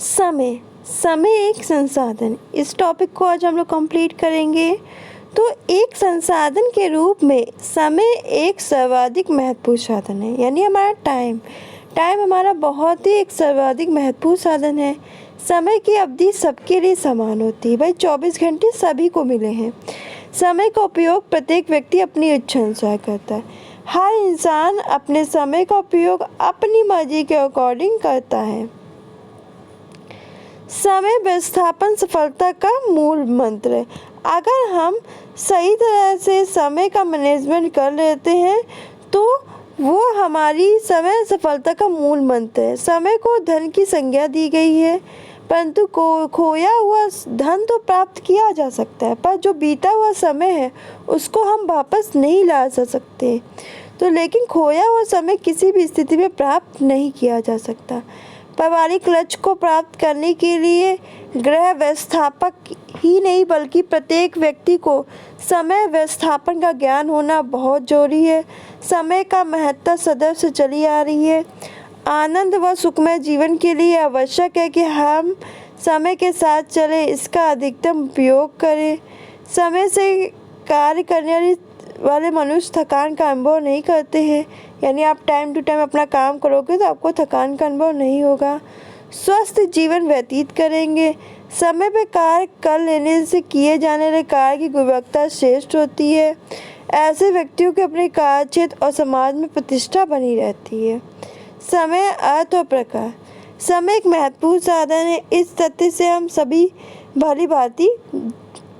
समय समय एक संसाधन, इस टॉपिक को आज हम लोग कंप्लीट करेंगे। तो एक संसाधन के रूप में समय एक सर्वाधिक महत्वपूर्ण साधन है, यानी हमारा टाइम हमारा बहुत ही एक सर्वाधिक महत्वपूर्ण साधन है। समय की अवधि सबके लिए समान होती है, भाई 24 घंटे सभी को मिले हैं। समय का उपयोग प्रत्येक व्यक्ति अपनी इच्छा अनुसार करता है। हर इंसान अपने समय का उपयोग अपनी मर्जी के अकॉर्डिंग करता है। समय व्यवस्थापन सफलता का मूल मंत्र है। अगर हम सही तरह से समय का मैनेजमेंट कर लेते हैं तो वो हमारी समय सफलता का मूल मंत्र है। समय को धन की संज्ञा दी गई है, परंतु खोया हुआ धन तो प्राप्त किया जा सकता है, पर जो बीता हुआ समय है उसको हम वापस नहीं ला सकते। तो लेकिन खोया हुआ समय किसी भी स्थिति में प्राप्त नहीं किया जा सकता। पारिवारिक लक्ष्य को प्राप्त करने के लिए गृह व्यवस्थापक ही नहीं बल्कि प्रत्येक व्यक्ति को समय व्यवस्थापन का ज्ञान होना बहुत जरूरी है। समय का महत्व सदैव से चली आ रही है। आनंद व सुखमय जीवन के लिए आवश्यक है कि हम समय के साथ चलें, इसका अधिकतम उपयोग करें। समय से कार्य करने वाले मनुष्य थकान का अनुभव नहीं करते हैं, यानी आप टाइम टू टाइम अपना काम करोगे तो आपको थकान का अनुभव नहीं होगा। स्वस्थ जीवन व्यतीत करेंगे। समय पर कार्य कर लेने से किए जाने वाले कार्य की गुणवत्ता श्रेष्ठ होती है। ऐसे व्यक्तियों के अपने कार्य क्षेत्र और समाज में प्रतिष्ठा बनी रहती है। समय अर्थ और प्रकार। समय एक महत्वपूर्ण साधन है, इस तथ्य से हम सभी भली भांति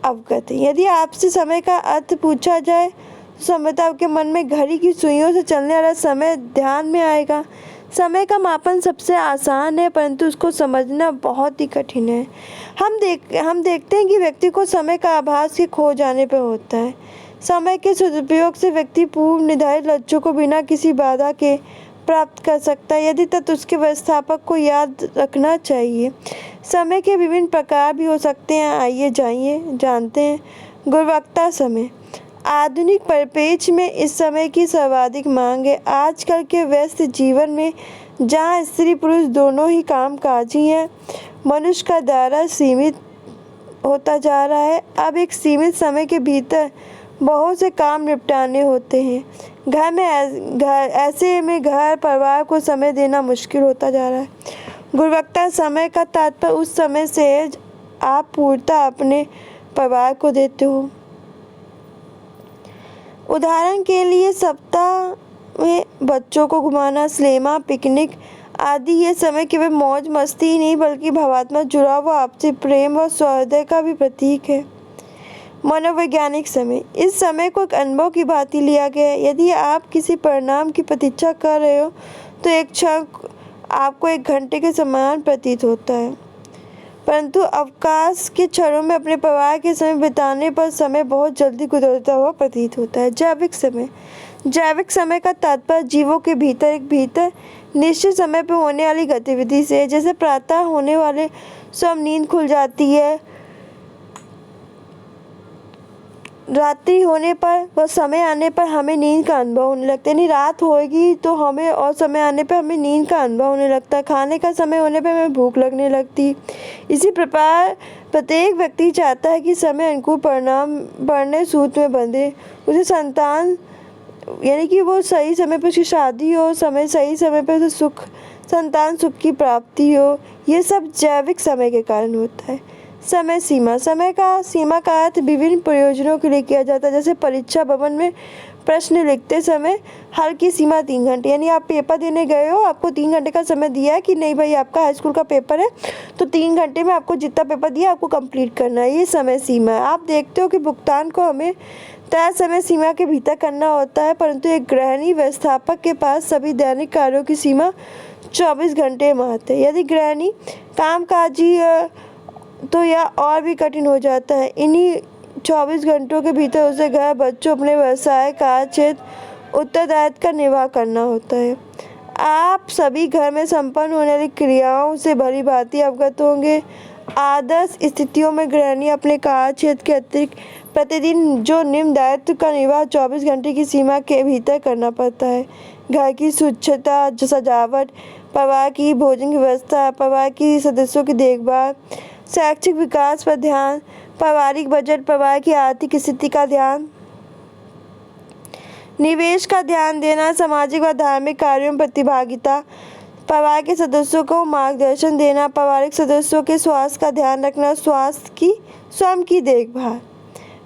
अवगत हैं। यदि आपसे समय का अर्थ पूछा जाए तो संभवतः आपके मन में घड़ी की सुइयों से चलने वाला समय ध्यान में आएगा। समय का मापन सबसे आसान है, परंतु उसको समझना बहुत ही कठिन है। हम देखते हैं कि व्यक्ति को समय का आभास के खो जाने पर होता है। समय के सदुपयोग से व्यक्ति पूर्व निर्धारित लक्ष्यों को बिना किसी बाधा के प्राप्त कर सकता है, यदि तब उसके व्यवस्थापक को याद रखना चाहिए। समय के विभिन्न प्रकार भी हो सकते हैं, आइए जानते हैं। गुणवत्ता समय। आधुनिक परिप्रेक्ष्य में इस समय की सर्वाधिक मांग है। आजकल के व्यस्त जीवन में जहां स्त्री पुरुष दोनों ही कामकाजी हैं, मनुष्य का दायरा सीमित होता जा रहा है। अब एक सीमित समय के भीतर बहुत से काम निपटाने होते हैं। ऐसे में घर परिवार को समय देना मुश्किल होता जा रहा है। गुणवत्ता समय का तात्पर्य उस समय से है आप पूर्णतः अपने परिवार को देते हो। उदाहरण के लिए सप्ताह में बच्चों को घुमाना, सिनेमा, पिकनिक आदि ये समय केवल मौज मस्ती ही नहीं बल्कि भावनात्मक जुड़ाव व आपसी प्रेम व सौहार्द का भी प्रतीक है। मनोवैज्ञानिक समय। इस समय को एक अनुभव की भांति लिया गया है। यदि आप किसी परिणाम की प्रतीक्षा कर रहे हो तो एक क्षण आपको 1 घंटे के समान प्रतीत होता है, परंतु अवकाश के क्षणों में अपने परिवार के समय बिताने पर समय बहुत जल्दी गुजरता हुआ प्रतीत होता है। जैविक समय का तात्पर्य जीवों के भीतर निश्चित समय पर होने वाली गतिविधि से है। जैसे प्रातः होने वाले स्वयं नींद खुल जाती है, रात्रि होने पर व समय आने पर हमें नींद का अनुभव होने लगता है। यानी रात होगी तो हमें और समय आने पर हमें नींद का अनुभव होने लगता है। खाने का समय होने पर हमें भूख लगने लगती। इसी प्रकार प्रत्येक व्यक्ति चाहता है कि समय अनुकूल परिणाम बढ़ने सूत्र में बंधे, उसे संतान यानी कि वो सही समय पर उसकी शादी हो, सही समय पर उसे संतान सुख की प्राप्ति हो। ये सब जैविक समय के कारण होता है। समय सीमा का अर्थ विभिन्न प्रयोजनों के लिए किया जाता है। जैसे परीक्षा भवन में प्रश्न लिखते समय हल की सीमा 3 घंटे, यानी आप पेपर देने गए हो, आपको 3 घंटे का समय दिया है कि नहीं भाई आपका हाई स्कूल का पेपर है तो 3 घंटे में आपको जितना पेपर दिया आपको कंप्लीट करना है। ये समय सीमा है। आप देखते हो कि भुगतान को हमें तय समय सीमा के भीतर करना होता है, परंतु एक गृहिणी व्यवस्थापक के पास सभी दैनिक कार्यों की सीमा 24 घंटे महत्व है। यदि गृहिणी कामकाजी तो यह और भी कठिन हो जाता है। इन्हीं 24 घंटों के भीतर उसे घर, बच्चों, अपने व्यवसाय, कार्य क्षेत्र, उत्तरदायित्व का निर्वाह करना होता है। आप सभी घर में संपन्न होने वाली क्रियाओं से भली भांति अवगत होंगे। आदर्श स्थितियों में गृहिणी अपने कार्य क्षेत्र के अतिरिक्त प्रतिदिन जो निम्न दायित्व का निर्वाह 24 घंटे की सीमा के भीतर करना पड़ता है। घर की स्वच्छता, सजावट, परिवार की भोजन की व्यवस्था, परिवार की सदस्यों की देखभाल, शैक्षिक विकास पर ध्यान, पारिवारिक बजट, परिवार की आर्थिक स्थिति का ध्यान, निवेश का ध्यान देना, सामाजिक व धार्मिक कार्यों में प्रतिभागिता, परिवार के सदस्यों को मार्गदर्शन देना, पारिवारिक सदस्यों के स्वास्थ्य का ध्यान रखना, स्वयं की देखभाल।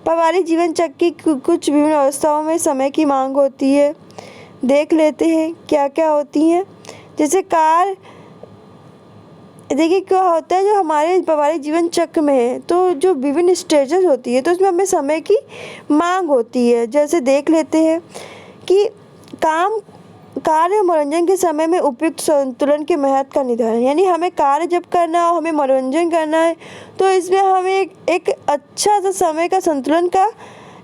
पारिवारिक जीवन चक्र की कुछ विभिन्न अवस्थाओं में समय की मांग होती है। देख लेते हैं क्या क्या होती हैं। जैसे देखिए क्या होता है, जो हमारे पारिवारिक जीवन चक्र में है, तो जो विभिन्न स्टेजेस होती है, तो उसमें हमें समय की मांग होती है। जैसे देख लेते हैं कि कार्य और मनोरंजन के समय में उपयुक्त संतुलन के महत्व का निर्धारण, यानी हमें कार्य जब करना है और हमें मनोरंजन करना है, तो इसमें हमें एक अच्छा सा समय का संतुलन का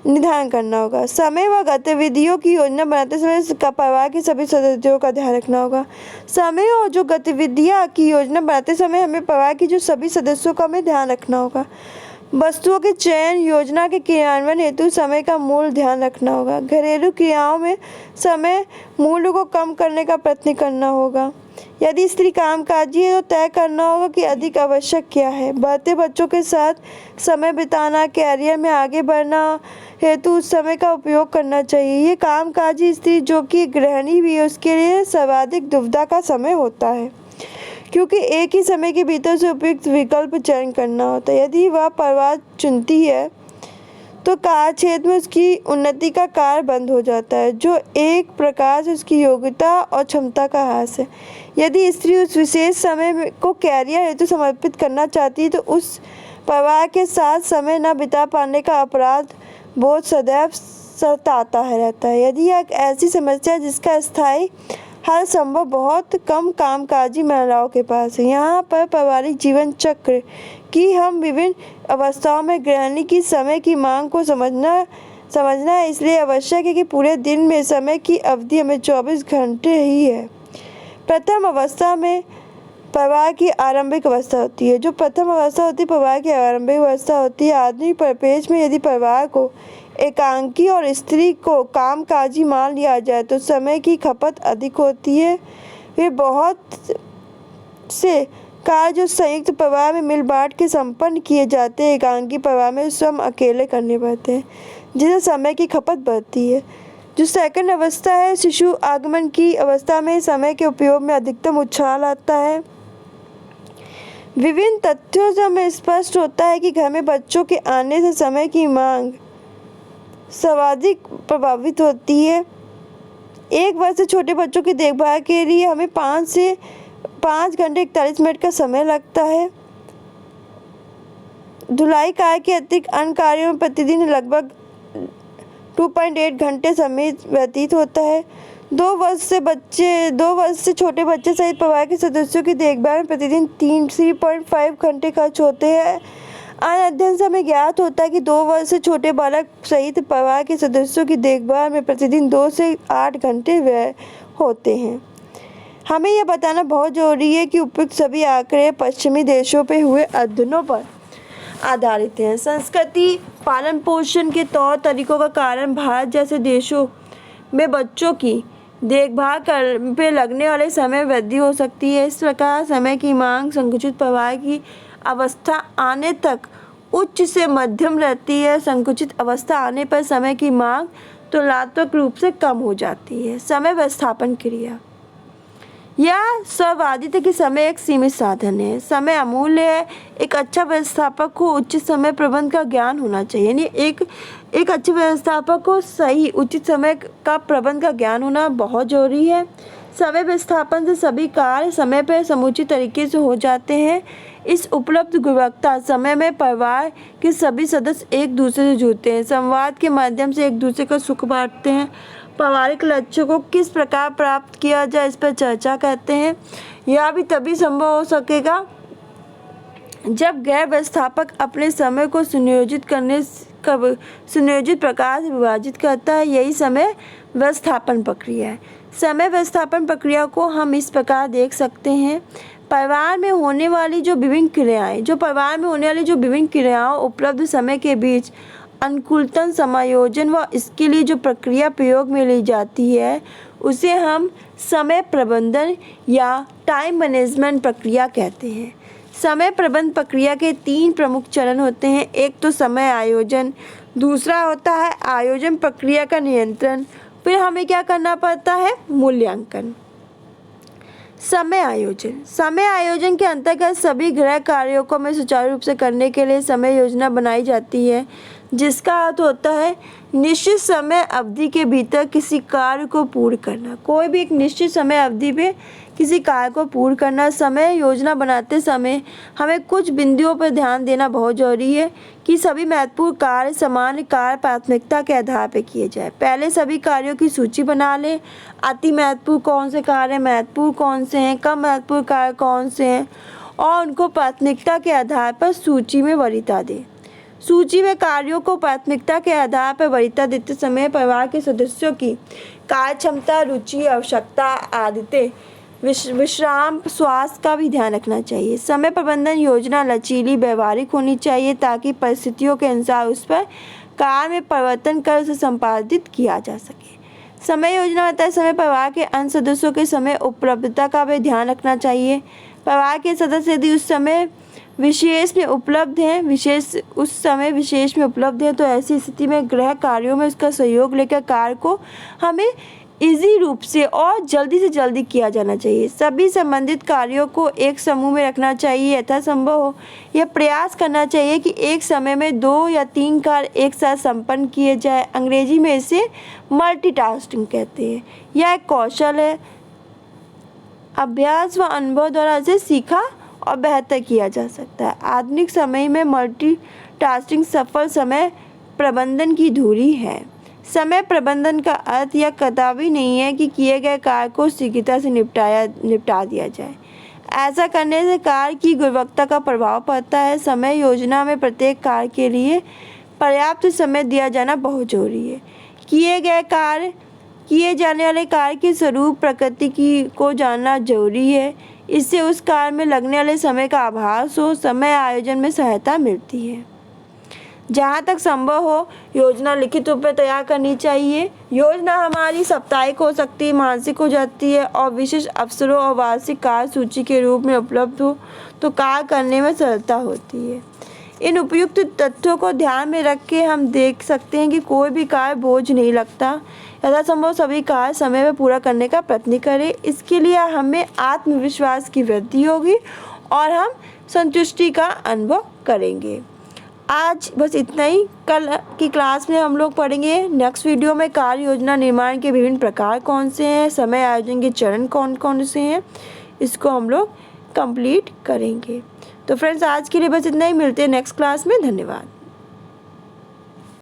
निर्धारण करना होगा। समय व गतिविधियों की योजना बनाते समय परिवार के सभी सदस्यों का ध्यान रखना होगा। समय और जो गतिविधियाँ की योजना बनाते समय हमें परिवार की जो सभी सदस्यों का हमें ध्यान रखना होगा। वस्तुओं के चयन, योजना के क्रियान्वयन हेतु समय का मूल ध्यान रखना होगा। घरेलू क्रियाओं में समय मूल्य को कम करने का प्रयत्न करना होगा। यदि स्त्री कामकाजी है तो तय करना होगा कि अधिक आवश्यक क्या है। बढ़ते बच्चों के साथ समय बिताना, कैरियर में आगे बढ़ना हेतु उस समय का उपयोग करना चाहिए। ये कामकाजी स्त्री जो कि गृहिणी भी है, उसके लिए सर्वाधिक दुविधा का समय होता है, क्योंकि एक ही समय के भीतर से उपयुक्त विकल्प चयन करना होता है। यदि वह परिवार चुनती है तो कार्य क्षेत्र में उसकी उन्नति का कार्य बंद हो जाता है, जो एक प्रकार से उसकी योग्यता और क्षमता का ह्रास है। यदि स्त्री उस विशेष समय को कैरियर हेतु समर्पित करना चाहती है तो उस परिवार के साथ समय न बिता पाने का अपराध बोध सदैव सताता रहता है। यदि यह एक ऐसी समस्या जिसका स्थायी हल संभव बहुत कम कामकाजी महिलाओं के पास है। यहाँ पर पारिवारिक जीवन चक्र की हम विभिन्न अवस्थाओं में गृहिणी की समय की मांग को समझना है, इसलिए आवश्यक है कि पूरे दिन में समय की अवधि हमें 24 घंटे ही है। प्रथम अवस्था में परिवार की आरंभिक अवस्था होती है। जो प्रथम अवस्था होती है परिवार की आरंभिक अवस्था होती है। आधुनिक परिपेक्ष में यदि परिवार को एकांकी और स्त्री को कामकाजी मान लिया जाए तो समय की खपत अधिक होती है। वे बहुत से कार्य जो संयुक्त परिवार में मिल बांट के संपन्न किए जाते हैं, एकांकी परिवार में स्वयं अकेले करने पड़ते हैं, जिससे समय की खपत बढ़ती है। जो सेकंड अवस्था है, शिशु आगमन की अवस्था में समय के उपयोग में अधिकतम उछाल आता है। विभिन्न तथ्यों से हमें स्पष्ट होता है कि घर में बच्चों के आने से समय की मांग सर्वाधिक प्रभावित होती है। 1 वर्ष से छोटे बच्चों की देखभाल के लिए हमें 5 घंटे 41 मिनट का समय लगता है। धुलाई कार्य के अतिरिक्त अन्य कार्यों में प्रतिदिन लगभग 2.8 घंटे समय व्यतीत होता है। 2 वर्ष से छोटे बच्चे सहित परिवार के सदस्यों की देखभाल में प्रतिदिन 3.5 घंटे खर्च होते हैं। अन्य अध्ययन से हमें ज्ञात होता है कि 2 वर्ष से छोटे बालक सहित परिवार के सदस्यों की देखभाल में प्रतिदिन 2 से 8 घंटे व्यय होते हैं। हमें यह बताना बहुत जरूरी है कि उपयुक्त सभी आंकड़े पश्चिमी देशों पे हुए अध्ययनों पर आधारित हैं। संस्कृति, पालन पोषण के तौर तरीकों का कारण भारत जैसे देशों में बच्चों की देखभाल पे लगने वाले समय वृद्धि हो सकती है। इस प्रकार समय की मांग संकुचित परिवार की अवस्था आने तक उच्च से मध्यम रहती है। संकुचित अवस्था आने पर समय की मांग तुलनात्मक रूप से कम हो जाती है। समय व्यवस्थापन क्रिया, यह सर्ववादित है कि समय एक सीमित साधन है। समय अमूल्य है। एक अच्छा व्यवस्थापक को उचित समय प्रबंध का ज्ञान होना चाहिए, यानी एक अच्छे व्यवस्थापक को सही उचित समय का प्रबंध का ज्ञान होना बहुत जरूरी है। समय व्यवस्थापन से सभी कार्य समय पर समुचित तरीके से हो जाते हैं। इस उपलब्ध गुणवत्ता समय में परिवार के सभी सदस्य एक दूसरे से जुड़ते हैं, संवाद के माध्यम से एक दूसरे का सुख बांटते हैं। पारिवारिक लक्ष्यों को किस प्रकार प्राप्त किया जाए इस पर चर्चा करते हैं। यह भी तभी संभव हो सकेगा जब गैर व्यवस्थापक अपने समय को सुनियोजित प्रकार से विभाजित करता है। यही समय व्यवस्थापन प्रक्रिया है। समय व्यवस्थापन प्रक्रिया को हम इस प्रकार देख सकते हैं। परिवार में होने वाली जो विभिन्न क्रियाएं उपलब्ध समय के बीच अनुकूलतम समायोजन व इसके लिए जो प्रक्रिया प्रयोग में ली जाती है उसे हम समय प्रबंधन या टाइम मैनेजमेंट प्रक्रिया कहते हैं। समय प्रबंधन प्रक्रिया के 3 प्रमुख चरण होते हैं। एक तो समय आयोजन, दूसरा होता है आयोजन प्रक्रिया का नियंत्रण, फिर हमें क्या करना पड़ता है, मूल्यांकन। समय आयोजन के अंतर्गत सभी गृह कार्यों को में सुचारू रूप से करने के लिए समय योजना बनाई जाती है, जिसका अर्थ होता है निश्चित समय अवधि के भीतर किसी कार्य को पूर्ण करना। कोई भी एक निश्चित समय अवधि में किसी कार्य को पूर्ण करना। समय योजना बनाते समय हमें कुछ बिंदुओं पर ध्यान देना बहुत जरूरी है कि सभी महत्वपूर्ण कार्य सामान्य कार्य प्राथमिकता के आधार पर किए जाए। पहले सभी कार्यों की सूची बना लें। अति महत्वपूर्ण कौन से कार्य, महत्वपूर्ण कौन से हैं, कम महत्वपूर्ण कार्य कौन से हैं, और उनको प्राथमिकता के आधार पर सूची में वरीयता दें। सूची में कार्यों को प्राथमिकता के आधार पर वरीयता देते समय परिवार के सदस्यों की कार्य क्षमता, रुचि, आवश्यकता, आदतें, विश्राम, स्वास्थ्य का भी ध्यान रखना चाहिए। समय प्रबंधन योजना लचीली, व्यवहारिक होनी चाहिए ताकि परिस्थितियों के अनुसार उस पर कार्य में परिवर्तन कर उसे संपादित किया जा सके। समय योजना बताते समय परिवार के अन्य सदस्यों के समय उपलब्धता का भी ध्यान रखना चाहिए। परिवार के सदस्य यदि उस समय विशेष में उपलब्ध हैं तो ऐसी स्थिति में गृह कार्यों में उसका सहयोग लेकर कार्य को हमें इजी रूप से और जल्दी से जल्दी किया जाना चाहिए। सभी संबंधित कार्यों को एक समूह में रखना चाहिए। यथासंभव हो यह प्रयास करना चाहिए कि एक समय में 2 या 3 कार्य एक साथ संपन्न किए जाए। अंग्रेजी में इसे मल्टीटास्किंग कहते हैं। यह एक कौशल है, अभ्यास व अनुभव द्वारा इसे सीखा और बेहतर किया जा सकता है। आधुनिक समय में मल्टीटास्किंग सफल समय प्रबंधन की धुरी है। समय प्रबंधन का अर्थ यह कदापि नहीं है कि किए गए कार्य को शीघ्रता से निपटा दिया जाए। ऐसा करने से कार्य की गुणवत्ता का प्रभाव पड़ता है। समय योजना में प्रत्येक कार्य के लिए पर्याप्त समय दिया जाना बहुत जरूरी है। किए जाने वाले कार्य के स्वरूप, प्रकृति को जानना जरूरी है। इससे उस कार्य में लगने वाले समय का आभास हो। समय आयोजन में सहायता मिलती है। जहाँ तक संभव हो योजना लिखित रूप में तैयार करनी चाहिए। योजना हमारी साप्ताहिक हो सकती है, मासिक हो जाती है और विशेष अवसरों और वार्षिक कार्य सूची के रूप में उपलब्ध हो तो कार्य करने में सरलता होती है। इन उपयुक्त तथ्यों को ध्यान में रख के हम देख सकते हैं कि कोई भी कार्य बोझ नहीं लगता। यथासंभव सभी कार्य समय में पूरा करने का प्रयत्न करें। इसके लिए हमें आत्मविश्वास की वृद्धि होगी और हम संतुष्टि का अनुभव करेंगे। आज बस इतना ही। कल की क्लास में हम लोग पढ़ेंगे नेक्स्ट वीडियो में कार्य योजना निर्माण के विभिन्न प्रकार कौन से हैं, समय आयोजन के चरण कौन कौन से हैं, इसको हम लोग कंप्लीट करेंगे। तो फ्रेंड्स आज के लिए बस इतना ही। मिलते हैं नेक्स्ट क्लास में। धन्यवाद।